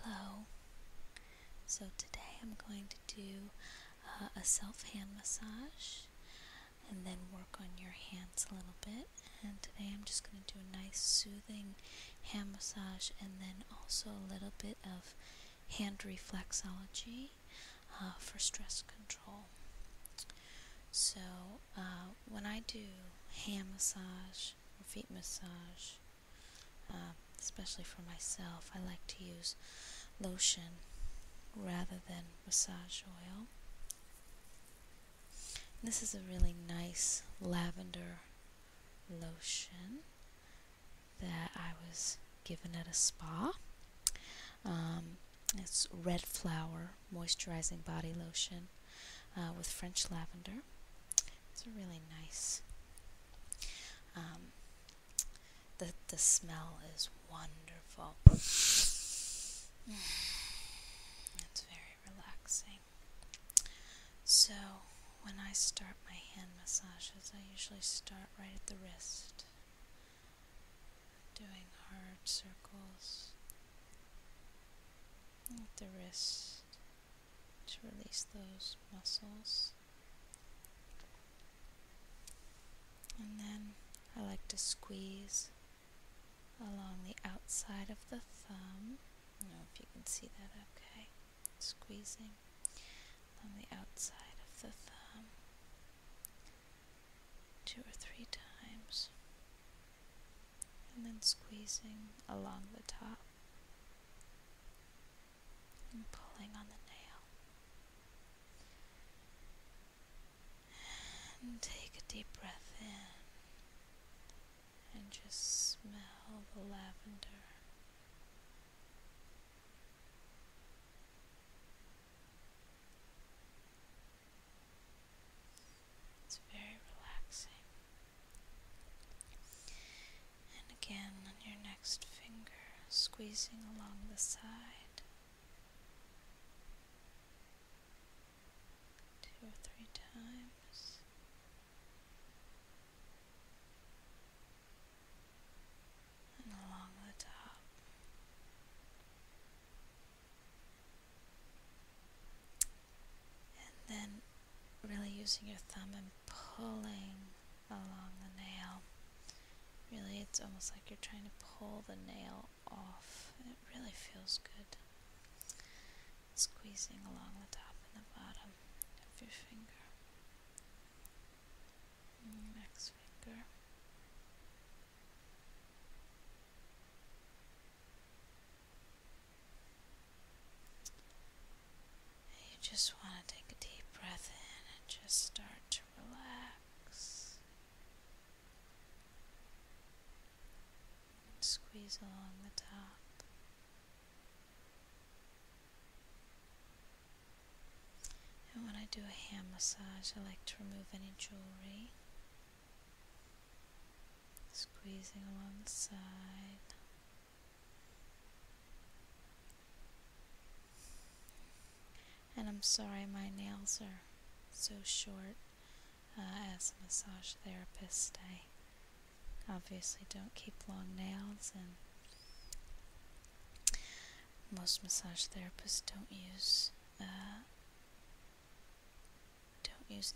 Hello. So today I'm going to do a self-hand massage and then work on your hands a little bit. And today I'm just going to do a nice soothing hand massage and then also a little bit of hand reflexology for stress control. So when I do hand massage or feet massage, especially for myself, I like to use lotion rather than massage oil. This is a really nice lavender lotion that I was given at a spa. It's red flower moisturizing body lotion with French lavender. It's a really nice. The smell is wonderful. It's very relaxing. So when I start my hand massages, I usually start right at the wrist, doing hard circles at the wrist to release those muscles. And then I like to squeeze along the outside of the thumb. I don't know if you can see that okay. Squeezing along the outside of the thumb 2 or 3 times. And then squeezing along the top and pulling on the nail. And take a deep breath in and just smell the lavender. It's very relaxing. And again on your next finger, squeezing along the side 2 or 3 times. And along the top. And then really using your thumb and pulling along the nail. Really, it's almost like you're trying to pull the nail off. It really feels good. Squeezing along the top and the bottom of your finger. And the next finger. You just want to take a deep breath in and just start to relax. And squeeze along the top. And when I do a hand massage, I like to remove any jewelry. Squeezing along the side. And I'm sorry my nails are so short. As a massage therapist, I obviously don't keep long nails, and most massage therapists don't use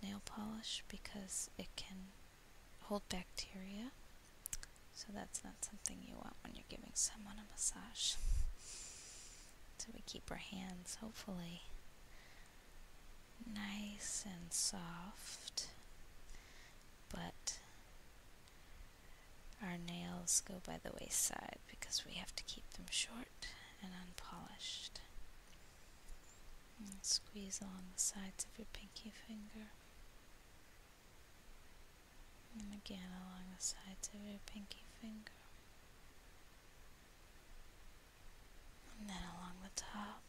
nail polish because it can hold bacteria. So that's not something you want when you're giving someone a massage. So we keep our hands hopefully nice and soft, but our nails go by the wayside because we have to keep them short and unpolished. And squeeze along the sides of your pinky finger. And again along the sides of your pinky finger. And then along the top.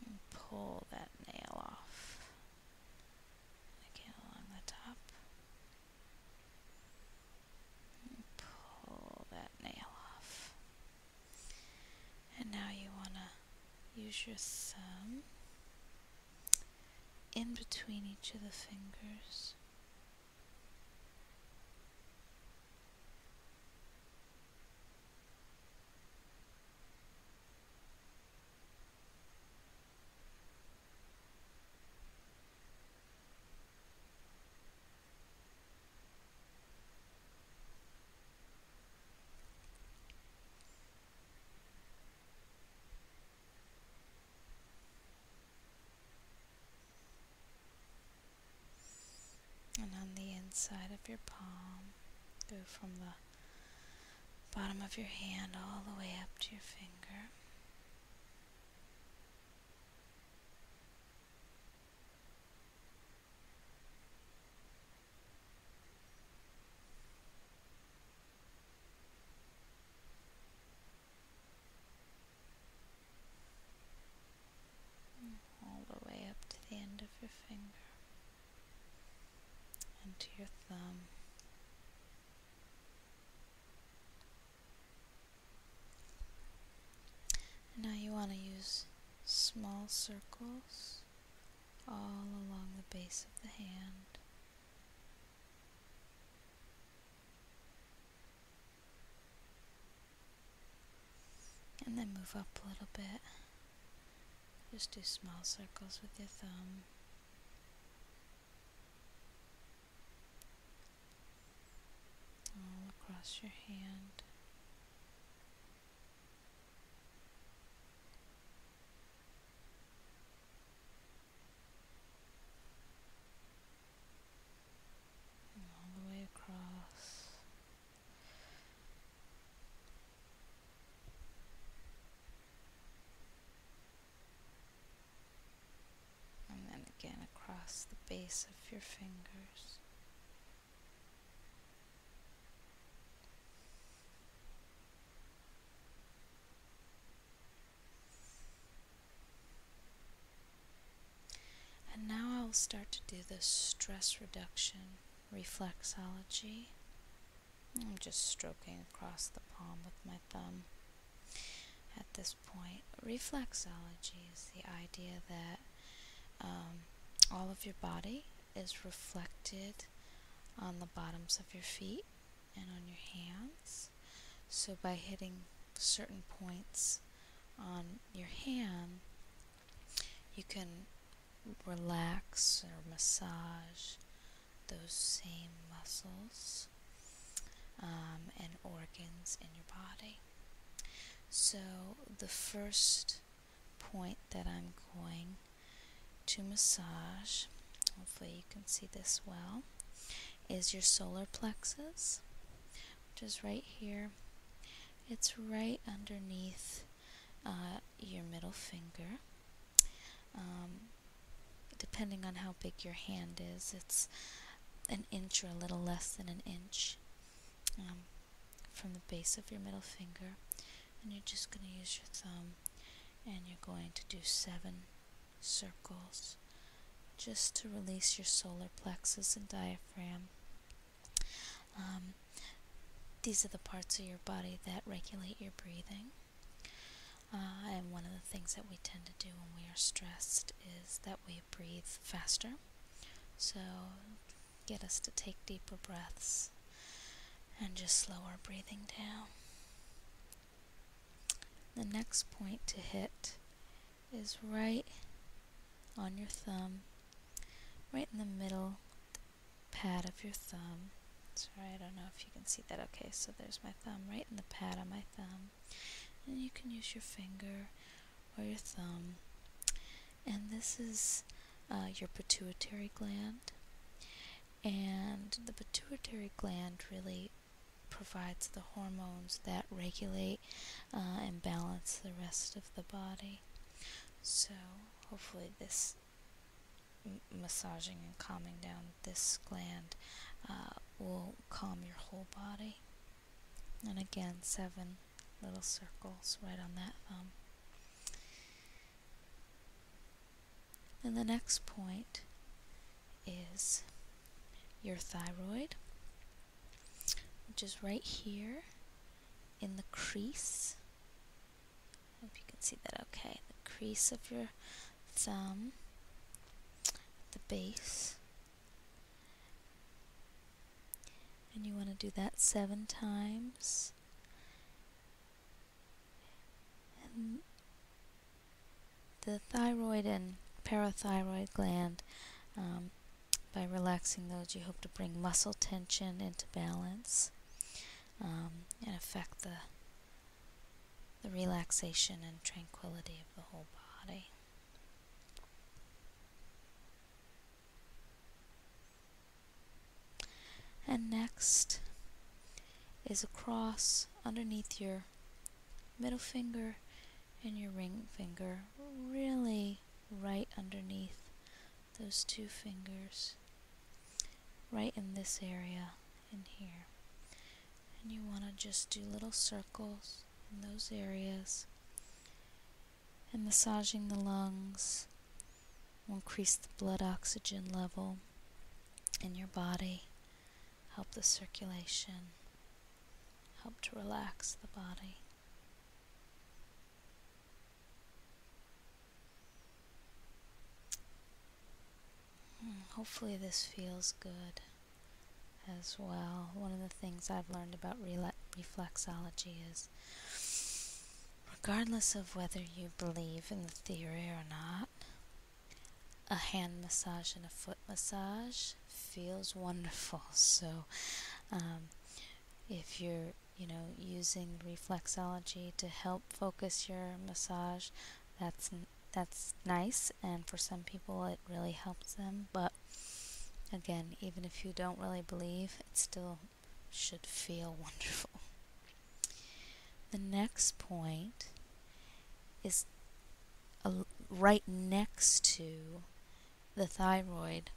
And pull that nail off. And again along the top. And pull that nail off. And now you want to use your thumb in between each of the fingers inside of your palm. Go from the bottom of your hand all the way up to your finger. All the way up to the end of your finger and to your thumb. And now you want to use small circles all along the base of the hand. And then move up a little bit. Just do small circles with your thumb. All across your hand. And all the way across. And then again across the base of your fingers. And now I'll start to do the stress reduction reflexology. I'm just stroking across the palm with my thumb. At this point, reflexology is the idea that all of your body is reflected on the bottoms of your feet and on your hands. So by hitting certain points on your hand, you can relax or massage those same muscles and organs in your body. So the first point that I'm going to massage, hopefully you can see this well, is your solar plexus, which is right here. It's right underneath your middle finger. Depending on how big your hand is, it's an inch or a little less than an inch from the base of your middle finger. And you're just going to use your thumb and you're going to do 7 circles just to release your solar plexus and diaphragm. These are the parts of your body that regulate your breathing. And one of the things that we tend to do when we are stressed is that we breathe faster. So get us to take deeper breaths and just slow our breathing down. The next point to hit is right on your thumb, right in the middle pad of your thumb. Sorry, I don't know if you can see that. Okay, so there's my thumb, right in the pad of my thumb. And you can use your finger or your thumb. And this is your pituitary gland. And the pituitary gland really provides the hormones that regulate and balance the rest of the body. So hopefully this massaging and calming down this gland will calm your whole body. And again, 7 little circles right on that thumb. And the next point is your thyroid, which is right here in the crease. Hope you can see that okay. The crease of your thumb, the base. And you want to do that 7 times. And the thyroid and parathyroid gland, by relaxing those, you hope to bring muscle tension into balance and affect the relaxation and tranquility of the whole body. next is across underneath your middle finger and your ring finger, really right underneath those two fingers, right in this area in here. And you want to just do little circles in those areas, and massaging the lungs will increase the blood oxygen level in your body, help the circulation, help to relax the body. Hopefully this feels good as well. One of the things I've learned about reflexology is, regardless of whether you believe in the theory or not, a hand massage and a foot massage feels wonderful. So if you're using reflexology to help focus your massage, that's nice, and for some people it really helps them. But again, even if you don't really believe, it still should feel wonderful. The next point is right next to the thyroid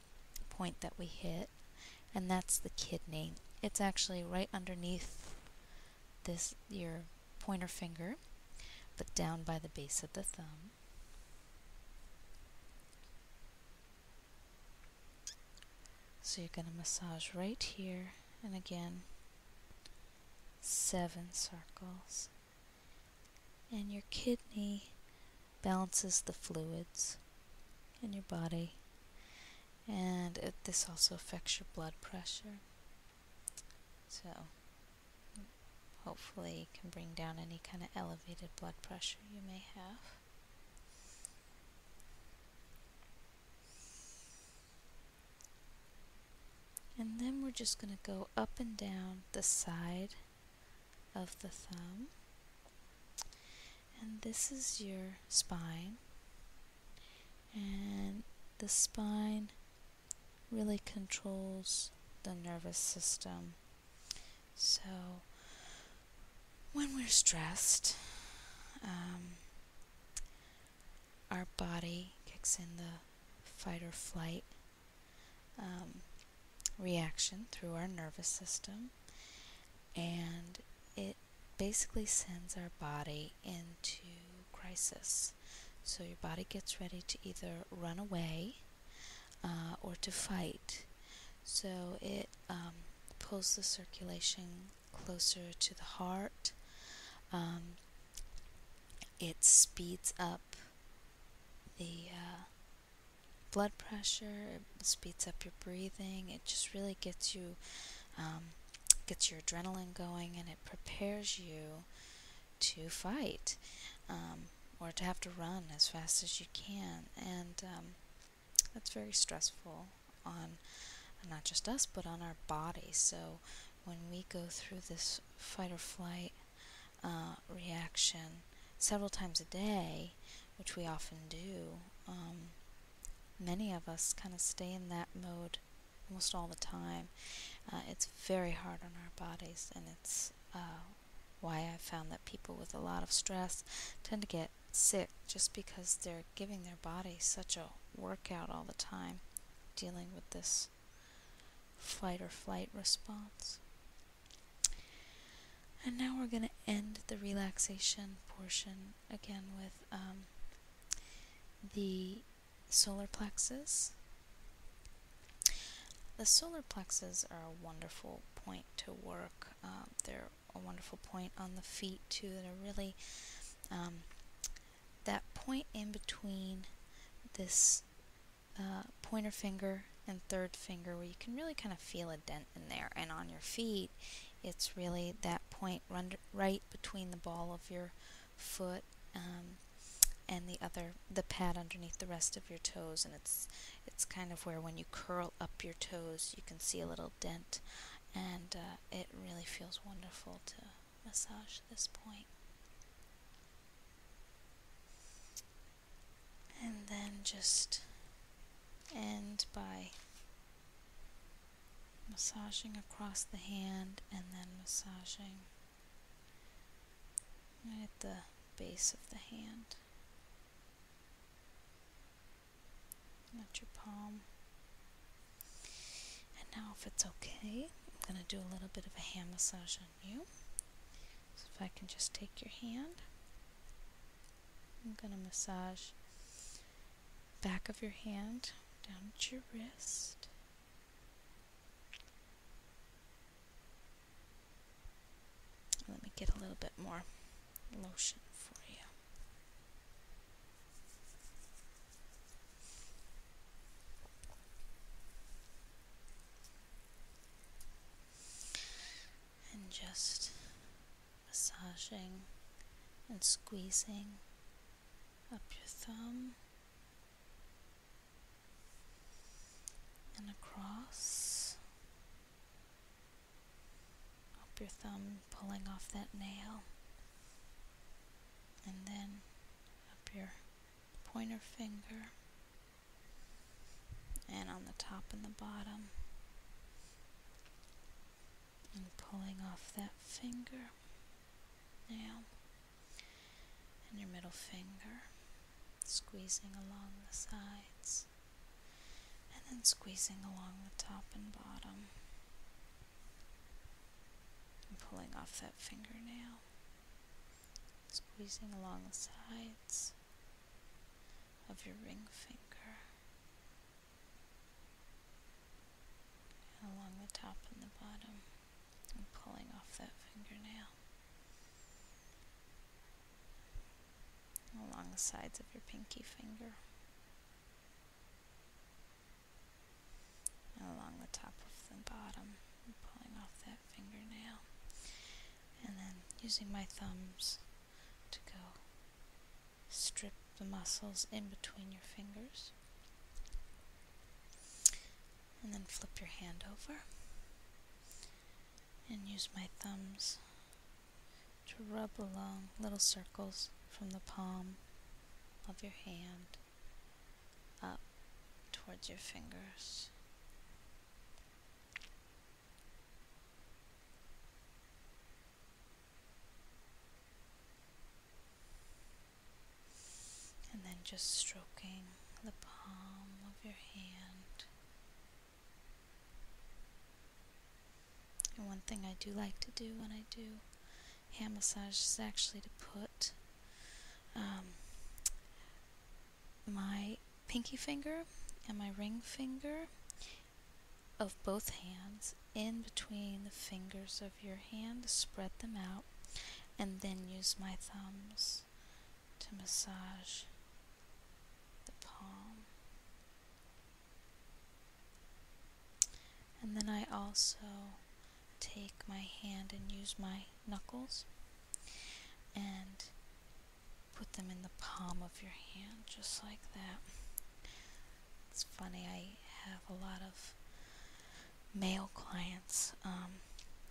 point that we hit, and that's the kidney. It's actually right underneath your pointer finger, but down by the base of the thumb. So you're going to massage right here, and again, 7 circles. And your kidney balances the fluids in your body, and this also affects your blood pressure. So hopefully it can bring down any kind of elevated blood pressure you may have. And then we're just going to go up and down the side of the thumb. And this is your spine. And the spine really controls the nervous system. So when we're stressed, our body kicks in the fight or flight reaction through our nervous system, and it basically sends our body into crisis. So your body gets ready to either run away or to fight. So it pulls the circulation closer to the heart. It speeds up the blood pressure, it speeds up your breathing. It just really gets your adrenaline going, and it prepares you to fight or to have to run as fast as you can. And that's very stressful on not just us, but on our body. So when we go through this fight or flight reaction several times a day, which we often do, many of us kind of stay in that mode almost all the time. It's very hard on our bodies, and it's why I found that people with a lot of stress tend to get sick, just because they're giving their body such a workout all the time, dealing with this fight or flight response. And now we're going to end the relaxation portion again with the solar plexus. The solar plexus are a wonderful point to work. They're a wonderful point on the feet too. They're really that point in between this pointer finger and third finger, where you can really kind of feel a dent in there. And on your feet, it's really that point right between the ball of your foot and the pad underneath the rest of your toes. And it's kind of where, when you curl up your toes, you can see a little dent, and it really feels wonderful to massage this point. And then just end by massaging across the hand and then massaging right at the base of the hand, not your palm. And now, if it's okay, I'm going to do a little bit of a hand massage on you. So if I can just take your hand, I'm going to massage back of your hand down at your wrist. Let me get a little bit more lotion for you. And just massaging and squeezing up your thumb and across, up your thumb, pulling off that nail, and then up your pointer finger, and on the top and the bottom, and pulling off that finger nail, and your middle finger, squeezing along the sides, and then squeezing along the top and bottom, and pulling off that fingernail, squeezing along the sides of your ring finger, and along the top and the bottom, and pulling off that fingernail, and along the sides of your pinky finger, and along the top of the bottom, and pulling off that fingernail, and then using my thumbs to go strip the muscles in between your fingers, and then flip your hand over and use my thumbs to rub along little circles from the palm of your hand up towards your fingers. And then just stroking the palm of your hand. And one thing I do like to do when I do hand massage is actually to put my pinky finger and my ring finger of both hands in between the fingers of your hand, spread them out, and then use my thumbs to massage the palm. And then I also take my hand and use my knuckles and put them in the palm of your hand, just like that. It's funny, I have a lot of male clients,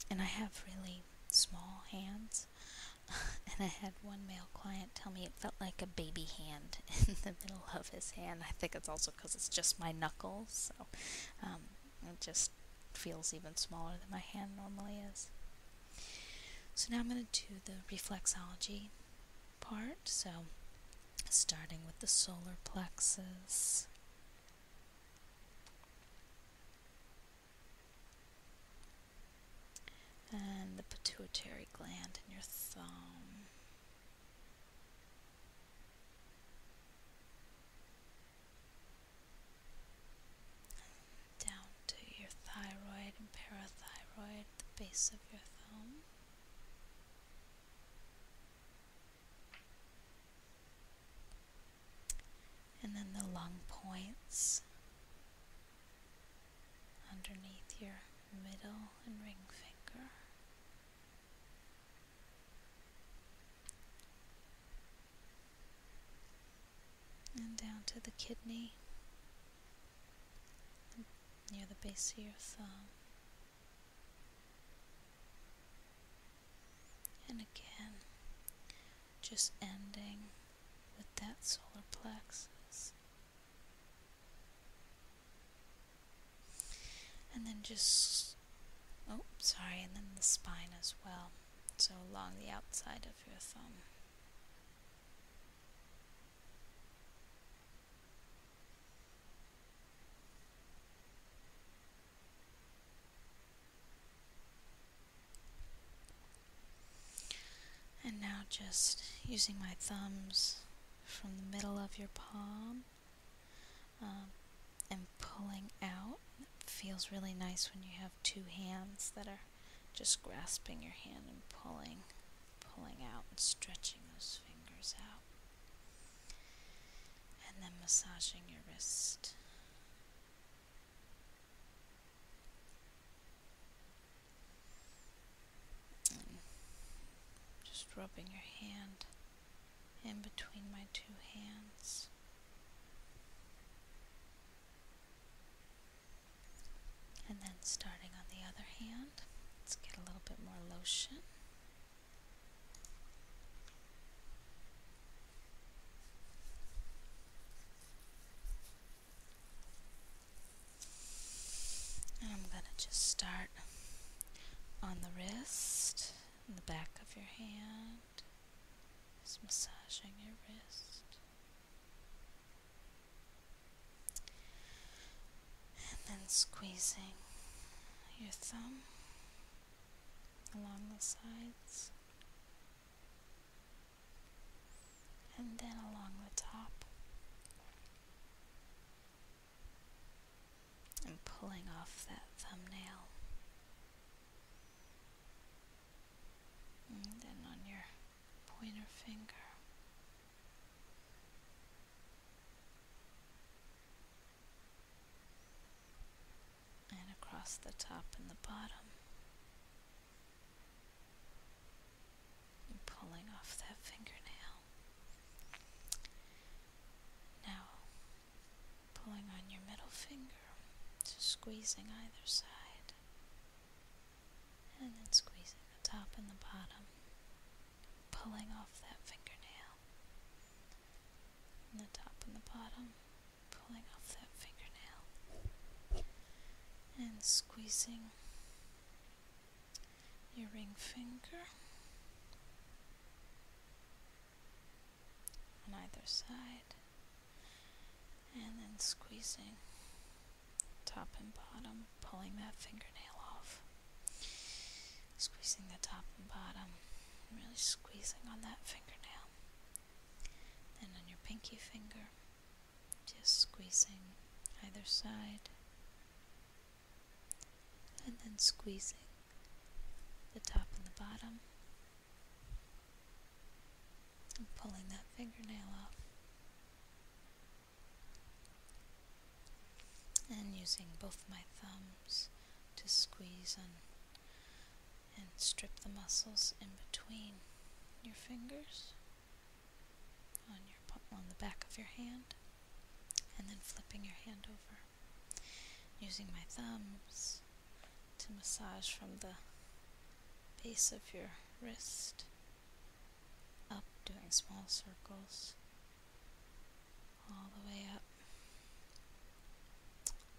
and I have really small hands, and I had one male client tell me it felt like a baby hand in the middle of his hand. I think it's also because it's just my knuckles, so it just feels even smaller than my hand normally is. So now I'm going to do the reflexology part, so starting with the solar plexus, and the pituitary gland in your thumb, down to your thyroid and parathyroid, the base of your thumb, and then the lung points underneath your middle and ring finger, and down to the kidney near the base of your thumb. And again, just ending with that solar plexus. And then just Oh, sorry, and then the spine as well. So along the outside of your thumb. And now just using my thumbs from the middle of your palm and pulling out. It feels really nice when you have two hands that are just grasping your hand and pulling out and stretching those fingers out. And then massaging your wrist. And just rubbing your hand in between my two hands. And then starting on the other hand, let's get a little bit more lotion. And I'm going to just start on the wrist, in the back of your hand, just massaging your wrist. And then squeezing your thumb along the sides, and then along the top, and pulling off that thumbnail. And then on your pointer finger. And across the top and the bottom. And pulling off that fingernail. Now, pulling on your middle finger, just squeezing either side. And then squeezing the top and the bottom. Pulling off that fingernail. And the top and the bottom. Pulling off that fingernail. And squeezing your ring finger on either side, and then squeezing top and bottom, pulling that fingernail off. Squeezing the top and bottom, really squeezing on that fingernail. Then on your pinky finger, just squeezing either side, and then squeezing the top and the bottom, and pulling that fingernail off. And using both my thumbs to squeeze and strip the muscles in between your fingers on the back of your hand, and then flipping your hand over. Using my thumbs to massage from the base of your wrist up, doing small circles all the way up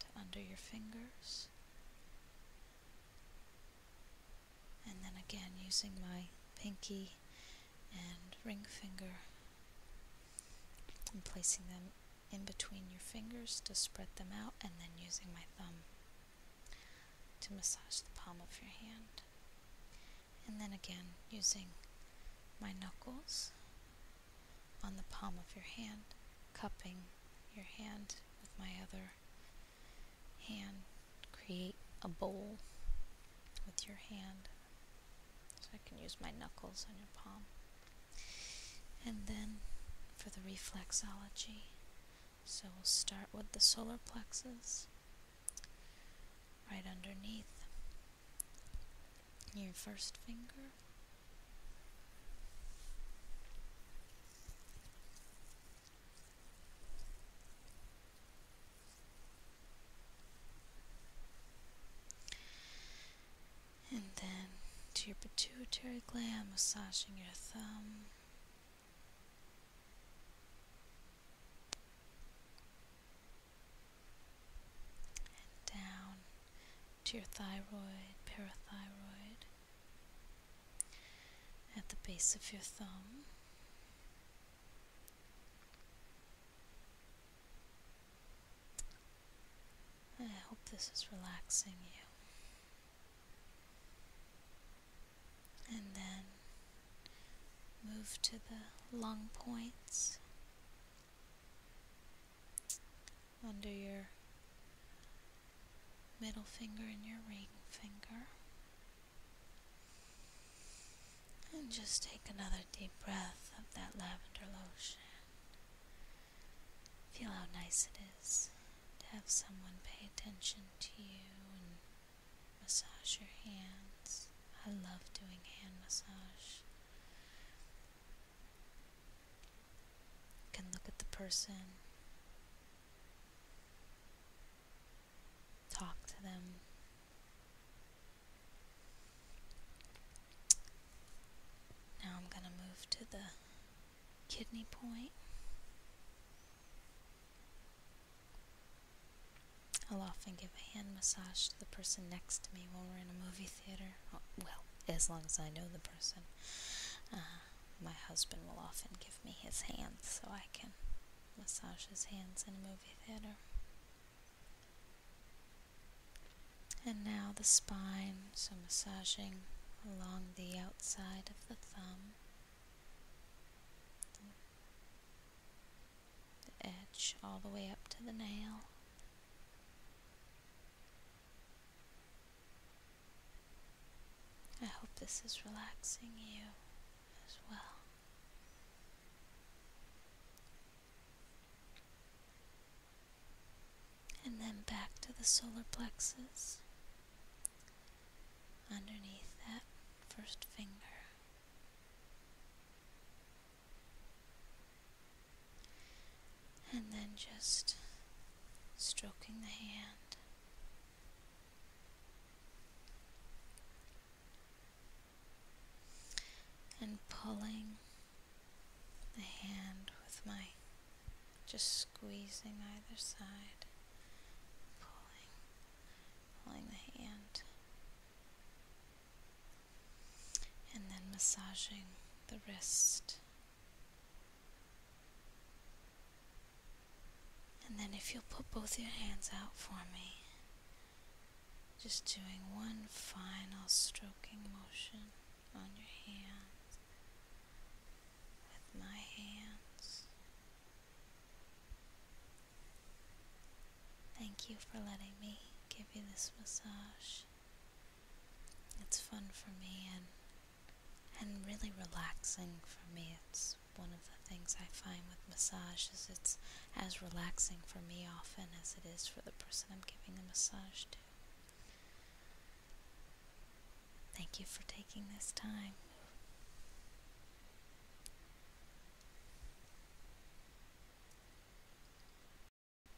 to under your fingers. And then again using my pinky and ring finger and placing them in between your fingers to spread them out, and then using my thumb to massage the palm of your hand. And then again using my knuckles on the palm of your hand, cupping your hand with my other hand, create a bowl with your hand. So I can use my knuckles on your palm. And then for the reflexology, so we'll start with the solar plexus, right underneath your first finger. And then to your pituitary gland, massaging your thumb. And down to your thyroid, parathyroid at the base of your thumb. I hope this is relaxing you. And then move to the lung points under your middle finger and your ring finger. And just take another deep breath of that lavender lotion. Feel how nice it is to have someone pay attention to you and massage your hands. I love doing hand massage. You can look at the person, talk to them. Now I'm going to move to the kidney point. I'll often give a hand massage to the person next to me when we're in a movie theater. Oh, well, as long as I know the person. My husband will often give me his hands so I can massage his hands in a movie theater. And now the spine, so massaging along the outside of the thumb, the edge all the way up to the nail. I hope this is relaxing you as well. And then back to the solar plexus, underneath that first finger. And then just stroking the hand. And pulling the hand with just squeezing either side. Pulling the hand. And then massaging the wrist. And then if you'll put both your hands out for me, just doing one final stroking motion on your hand with my hands. Thank you for letting me give you this massage. It's fun for me and really relaxing for me. It's one of the things I find with massage is it's as relaxing for me often as it is for the person I'm giving the massage to. Thank you for taking this time.